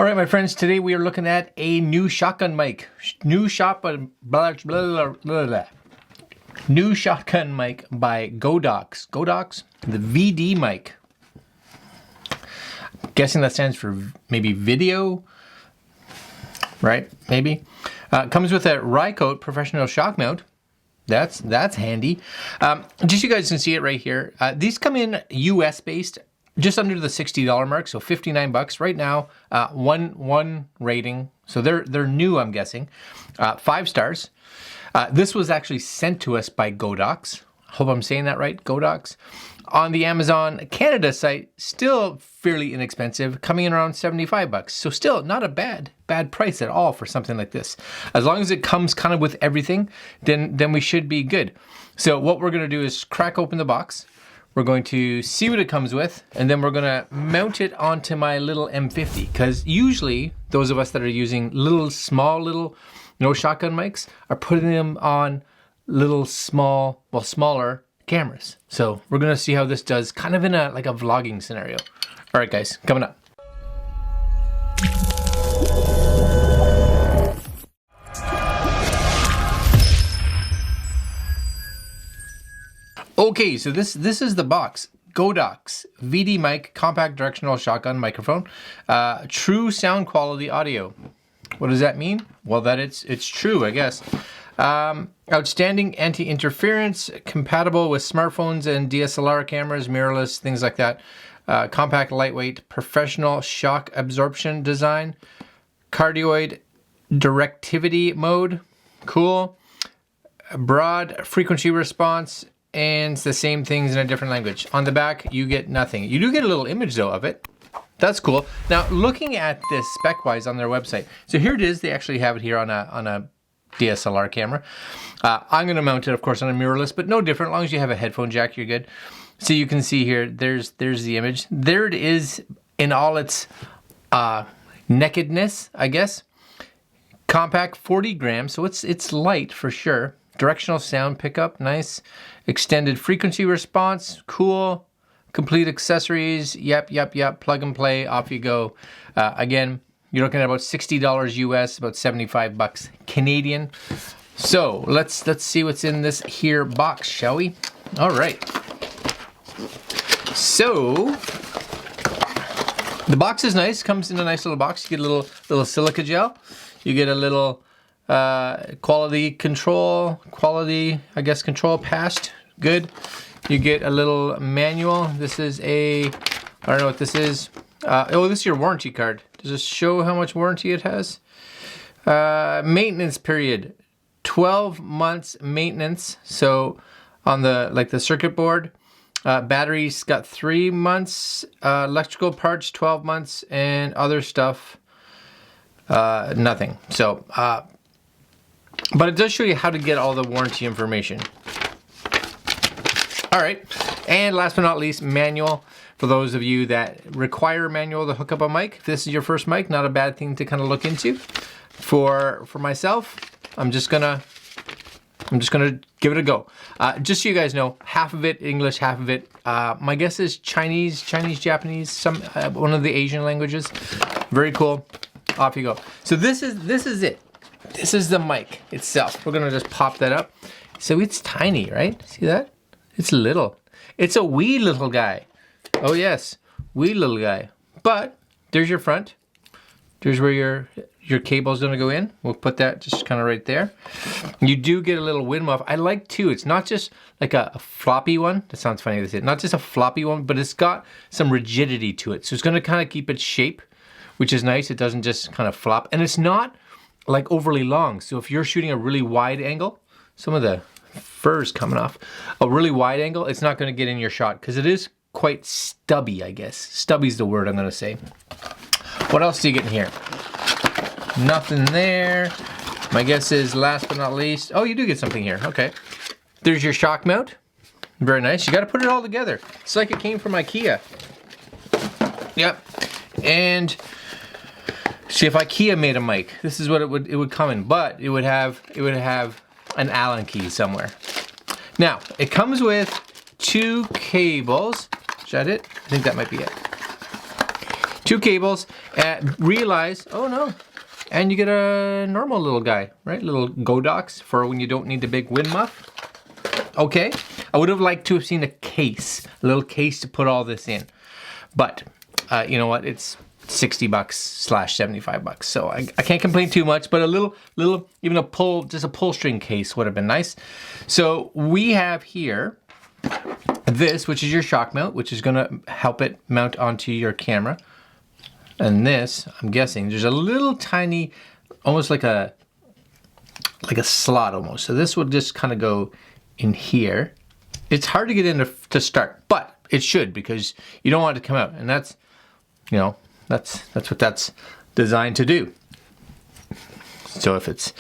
All right, my friends, today we are looking at a new shotgun mic. New shotgun mic by Godox. Godox, the VD mic. I'm guessing that stands for maybe video, right? Maybe. Comes with a Rycote professional shock mount. That's handy. Just so you guys can see it right here. These come in US based. Just under the $60 mark, so 59 bucks right now. One rating, so they're new, I'm guessing. 5 stars. This was actually sent to us by Godox. Hope I'm saying that right, Godox. On the Amazon Canada site, still fairly inexpensive, coming in around 75 bucks. So still not a bad price at all for something like this. As long as it comes kind of with everything, then we should be good. So what we're gonna do is crack open the box. We're going to see what it comes with, and then we're gonna mount it onto my little M50, because usually those of us that are using small shotgun mics are putting them on smaller cameras. So we're gonna see how this does, kind of in a vlogging scenario. All right, guys, coming up. Okay, so this is the box. Godox VD mic, compact directional shotgun microphone, true sound quality audio. What does that mean? Well, that it's true, I guess. Outstanding anti-interference, compatible with smartphones and DSLR cameras, mirrorless, things like that. Compact, lightweight, professional shock absorption design, cardioid directivity mode, cool. Broad frequency response. And it's the same things in a different language. On the back, you get nothing. You do get a little image though of it. That's cool. Now, looking at this spec-wise on their website, so here it is. They actually have it here on a DSLR camera. I'm gonna mount it, of course, on a mirrorless, but no different. As long as you have a headphone jack, you're good. So you can see here, there's the image. There it is in all its nakedness, I guess. Compact, 40 grams, so it's light for sure. Directional sound pickup, nice. Extended frequency response, cool. Complete accessories, yep. Plug and play, off you go. Again, you're looking at about $60 US, about 75 bucks Canadian. So let's see what's in this here box, shall we? All right. So the box is nice. Comes in a nice little box. You get a little silica gel. You get a little quality control passed, good. You get a little manual. This is I don't know what this is. Oh, this is your warranty card. Does this show how much warranty it has? Maintenance period, 12 months maintenance. So on the circuit board, batteries got 3 months, electrical parts 12 months, and other stuff nothing. So but it does show you how to get all the warranty information. All right, and last but not least, manual. For those of you that require a manual to hook up a mic, if this is your first mic, not a bad thing to kind of look into. For myself, I'm just gonna give it a go. Just so you guys know, half of it English, half of it, my guess is Chinese, Japanese, one of the Asian languages. Very cool. Off you go. So this is it. This is the mic itself. We're gonna just pop that up. So it's tiny, right? See that? It's little. It's a wee little guy. Oh yes, wee little guy. But there's your front. There's where your cable's gonna go in. We'll put that just kind of right there. You do get a little wind muff. I like too. It's not just like a floppy one. That sounds funny to say. Not just a floppy one, but it's got some rigidity to it. So it's gonna kind of keep its shape, which is nice. It doesn't just kind of flop, and it's not like overly long. So if you're shooting a really wide angle, some of the fur's coming off, a really wide angle, it's not going to get in your shot because it is quite stubby, I guess. Stubby's the word I'm going to say. What else do you get in here? Nothing there. My guess is last but not least, oh, you do get something here. Okay. There's your shock mount. Very nice. You got to put it all together. It's like it came from IKEA. Yep. And see, if IKEA made a mic, this is what it would come in, but it would have an Allen key somewhere. Now, it comes with 2 cables. Is that it? I think that might be it. 2 cables. Realize, oh no, and you get a normal little guy, right? Little Godox for when you don't need the big wind muff. Okay, I would have liked to have seen a case, a little case to put all this in. But you know what, it's $60 / $75. So I can't complain too much, but a little, even just a pull string case would have been nice. So we have here this, which is your shock mount, which is gonna help it mount onto your camera. And this, I'm guessing, there's a little tiny, almost like a slot almost. So this would just kind of go in here. It's hard to get in to start, but it should, because you don't want it to come out. And that's, you know, that's what that's designed to do. So if it's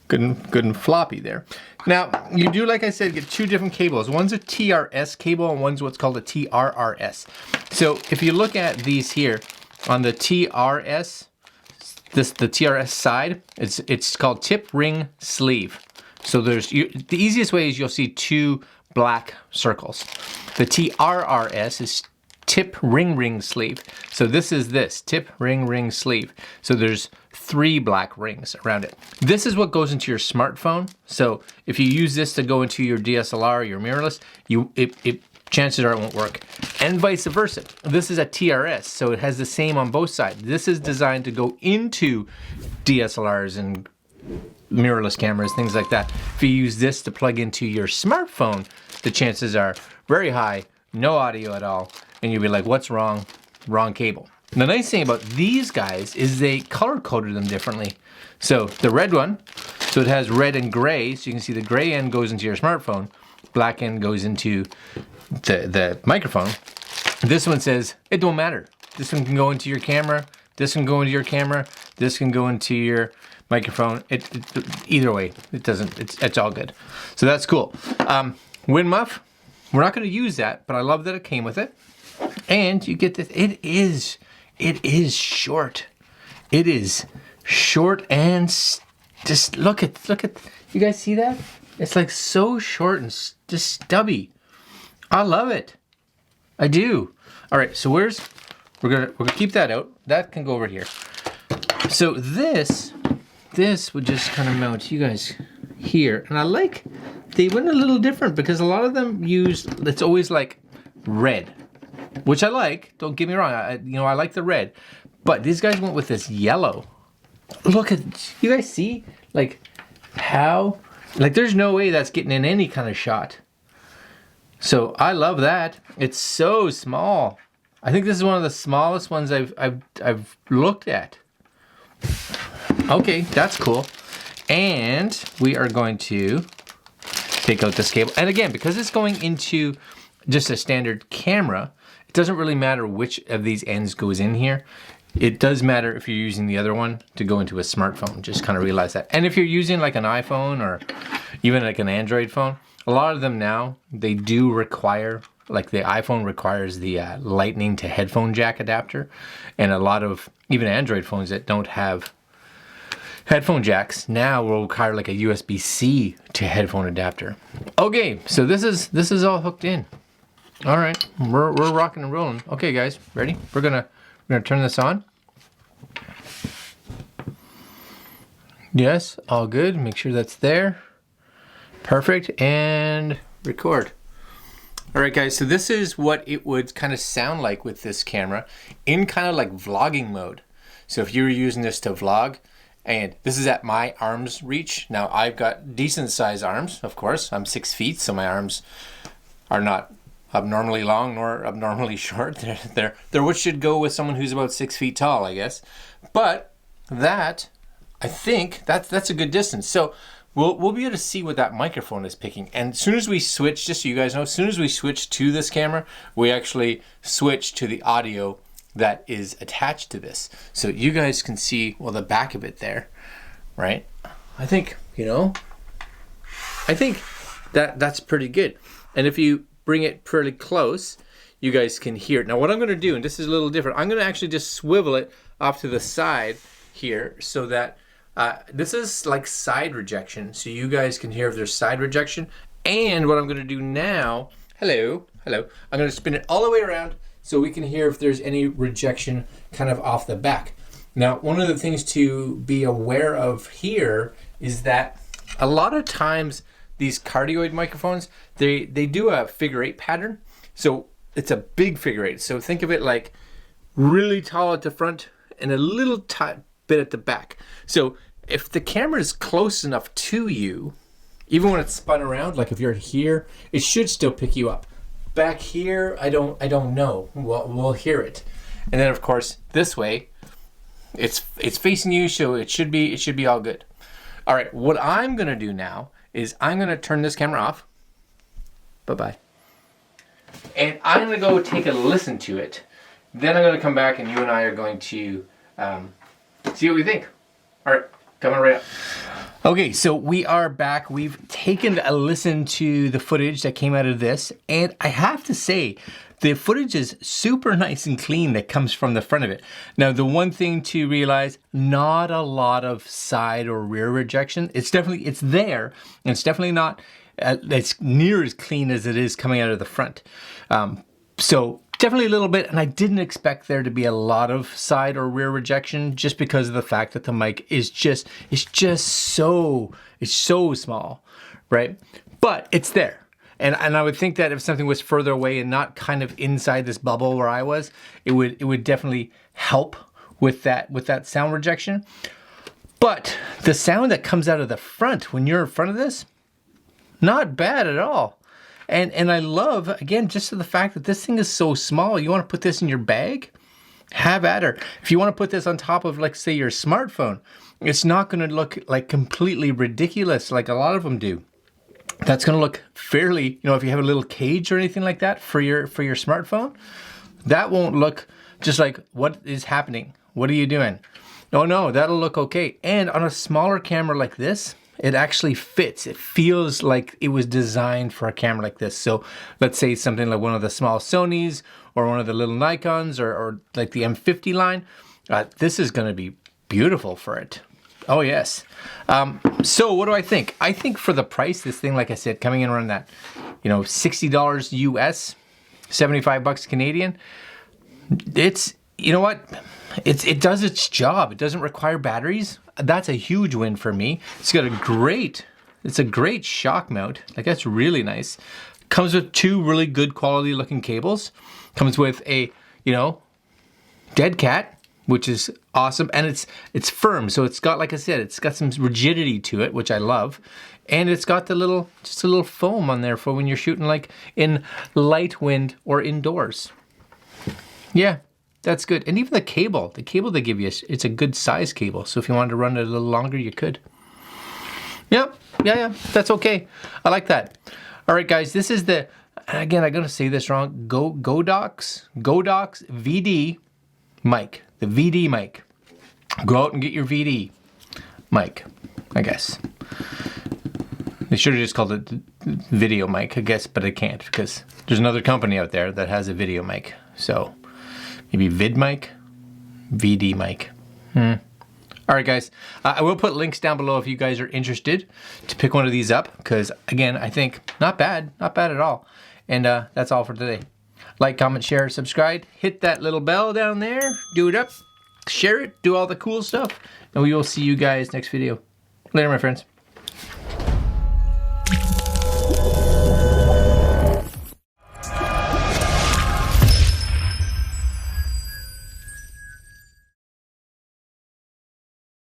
good and floppy there. Now, you do, like I said, get 2 different cables. One's a TRS cable and one's what's called a TRRS. So if you look at these here, on the TRS, the TRS side, it's called tip ring sleeve. So the easiest way is you'll see 2 black circles. The TRRS is tip ring sleeve. So this is tip ring sleeve. So there's 3 black rings around it. This is what goes into your smartphone. So if you use this to go into your DSLR or your mirrorless, chances are it won't work. And vice versa. This is a TRS, so it has the same on both sides. This is designed to go into DSLRs and mirrorless cameras, things like that. If you use this to plug into your smartphone, the chances are very high, no audio at all, and you'll be like, what's wrong? Wrong cable. The nice thing about these guys is they color coded them differently. So the red one, so it has red and gray, so you can see the gray end goes into your smartphone, black end goes into the microphone. This one says, it don't matter. This one can go into your camera, this can go into your camera, this can go into your microphone. Either way, it's all good. So that's cool. Wind muff, we're not gonna use that, but I love that it came with it. And you get this, it is short. It is short and just look at, you guys see that? It's like so short and just stubby. I love it. I do. All right, so we're gonna keep that out. That can go over here. So this would just kind of mount, you guys, here. And I like, they went a little different because a lot of them use, it's always like red, which I like, don't get me wrong, I like the red. But these guys went with this yellow. Look at, you guys see? Like how, like there's no way that's getting in any kind of shot. So I love that. It's so small. I think this is one of the smallest ones I've looked at. Okay, that's cool. And we are going to take out this cable. And again, because it's going into just a standard camera, it doesn't really matter which of these ends goes in here. It does matter if you're using the other one to go into a smartphone. Just kind of realize that. And if you're using like an iPhone or even like an Android phone, a lot of them now, they do require, like the iPhone requires the lightning to headphone jack adapter. And a lot of even Android phones that don't have headphone jacks now will require like a USB-C to headphone adapter. Okay, so this is all hooked in. All right, we're rocking and rolling. Okay guys, ready? We're gonna turn this on. Yes, all good. Make sure that's there. Perfect, and record. All right guys, so this is what it would kind of sound like with this camera in kind of like vlogging mode. So if you were using this to vlog, and this is at my arm's reach. Now I've got decent size arms, of course. I'm 6 feet, so my arms are not abnormally long nor abnormally short. They're what should go with someone who's about 6 feet tall, I guess. But that, I think that's a good distance. So we'll be able to see what that microphone is picking. And as soon as we switch, just so you guys know, as soon as we switch to this camera, we actually switch to the audio that is attached to this. So you guys can see, well, the back of it there, right? I think, I think that's pretty good. And if you bring it pretty close, you guys can hear it. Now what I'm gonna do, and this is a little different, I'm gonna actually just swivel it off to the side here so that this is like side rejection. So you guys can hear if there's side rejection. And what I'm gonna do now, hello, I'm gonna spin it all the way around so we can hear if there's any rejection kind of off the back. Now, one of the things to be aware of here is that a lot of times these cardioid microphones, they do a figure 8 pattern. So it's a big figure 8. So think of it like really tall at the front and a little bit at the back. So if the camera is close enough to you, even when it's spun around, like if you're here, it should still pick you up. Back here, I don't know. We'll hear it. And then of course this way, it's facing you, so it should be all good. All right, what I'm gonna do now is I'm gonna turn this camera off. Bye-bye. And I'm gonna go take a listen to it. Then I'm gonna come back and you and I are going to see what we think. All right, coming right up. Okay, so we are back. We've taken a listen to the footage that came out of this, and I have to say, the footage is super nice and clean that comes from the front of it. Now, the one thing to realize, not a lot of side or rear rejection. It's there, and it's definitely not it's near as clean as it is coming out of the front. So definitely a little bit, and I didn't expect there to be a lot of side or rear rejection just because of the fact that the mic is just so small, right? But it's there. And I would think that if something was further away and not kind of inside this bubble where I was, it would definitely help with that sound rejection. But the sound that comes out of the front when you're in front of this, not bad at all. And I love, again, just the fact that this thing is so small. You want to put this in your bag? Have at her. If you want to put this on top of, like, say, your smartphone, it's not going to look like completely ridiculous like a lot of them do. That's going to look fairly, if you have a little cage or anything like that for your smartphone, that won't look just like, what is happening? What are you doing? No, that'll look okay. And on a smaller camera like this, it actually fits. It feels like it was designed for a camera like this. So let's say something like one of the small Sonys or one of the little Nikons or like the M50 line. This is going to be beautiful for it. Oh yes. So what do I think? I think for the price, this thing, like I said, coming in around that, $60 US, 75 bucks Canadian, it's, it does its job. It doesn't require batteries. That's a huge win for me. It's got it's a great shock mount. Like, that's really nice. Comes with 2 really good quality looking cables. Comes with a, dead cat, which is awesome, and it's firm. So it's got, like I said, it's got some rigidity to it, which I love, and it's got just a little foam on there for when you're shooting like in light wind or indoors. Yeah, that's good. And even the cable they give you, it's a good size cable. So if you wanted to run it a little longer, you could. Yeah, that's okay. I like that. All right, guys, this is again, I'm gonna say this wrong. Godox VD mic. The VD mic. Go out and get your VD mic, I guess. They should have just called it video mic, I guess, but I can't because there's another company out there that has a video mic. So maybe VidMic, VD mic. All right, guys. I will put links down below if you guys are interested to pick one of these up because, again, I think not bad at all. And that's all for today. Like, comment, share, subscribe. Hit that little bell down there. Do it up. Share it. Do all the cool stuff. And we will see you guys next video. Later, my friends.